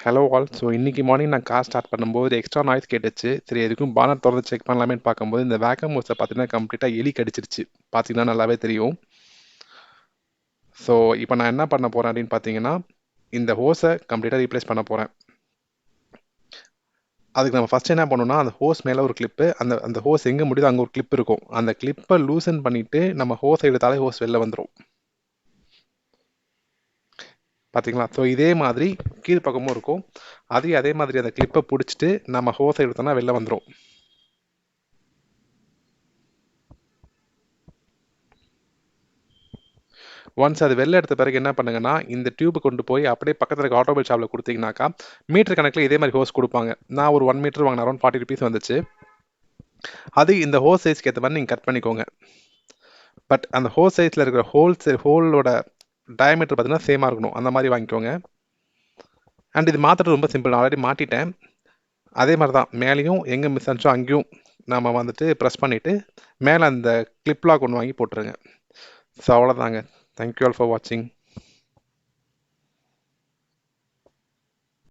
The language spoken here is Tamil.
Hello all. ஸோ இன்னைக்கு மார்னிங் நான் கார் ஸ்டார்ட் பண்ணும்போது எக்ஸ்ட்ரா நாய்ஸ் கேட்டுச்சு. சரி எதுக்கும் பானட் திறந்து செக் பண்ணலாமேன்னு பார்க்கும்போது இந்த வேக்கம் ஹோஸை பார்த்தீங்கன்னா கம்ப்ளீட்டாக எலி கடிச்சிருச்சு. பார்த்தீங்கன்னா நல்லாவே தெரியும். ஸோ இப்போ நான் என்ன பண்ண போகிறேன் அப்படின்னு பார்த்தீங்கன்னா, இந்த ஹோஸை கம்ப்ளீட்டாக ரீப்ளேஸ் பண்ண போகிறேன். அதுக்கு நம்ம ஃபஸ்ட் என்ன பண்ணணும்னா, அந்த ஹோஸ் மேலே ஒரு கிளிப்பு, அந்த அந்த ஹோஸ் எங்கே முடியுதோ அங்கே ஒரு கிளிப் இருக்கும். அந்த கிளிப்பை லூசன் பண்ணிவிட்டு நம்ம ஹோஸை எடுத்தாலே ஹோஸ் வெளில வந்துடும். பார்த்தீங்களா? ஸோ இதே மாதிரி கீழ்ப்பக்கமும் இருக்கும். அதே மாதிரி அந்த கிளிப்பை பிடிச்சிட்டு நம்ம ஹோஸை எடுத்தோம்னா வெளில வந்துடும். ஒன்ஸ் அது வெளில எடுத்த பிறகு என்ன பண்ணுங்கன்னா, இந்த டியூப் கொண்டு போய் அப்படியே பக்கத்தில் இருக்க ஆட்டோமொபைல் ஷாப்பில் கொடுத்தீங்கன்னாக்கா, மீட்டர் கணக்கில் இதே மாதிரி ஹோஸ் கொடுப்பாங்க. நான் ஒரு 1 மீட்டர் வாங்கின அரௌண்ட் 40 ருபீஸ் வந்துச்சு. அது இந்த ஹோஸ் சைஸ்க்கு ஏற்ற மாதிரி நீங்கள் கட் பண்ணிக்கோங்க. பட் அந்த ஹோஸ் சைஸில் இருக்கிற ஹோலோட டயமீட்டர் பார்த்தீங்கன்னா சேமாக இருக்கணும். அந்த மாதிரி வாங்கிக்கோங்க. அண்ட் இது மாற்றுறது ரொம்ப சிம்பிள். நான் ஆல்ரெடி மாட்டிட்டேன். அதே மாதிரி தான் மேலேயும் எங்கே மிஸ் ஆச்சோ அங்கேயும் நம்ம வந்துட்டு ப்ரெஸ் பண்ணிவிட்டு மேலே அந்த கிளிப் லாக் ஒன்று வாங்கி போட்டுருங்க. ஸோ அவ்வளோதாங்க. தேங்க்யூ ஆல் ஃபார் வாட்சிங்.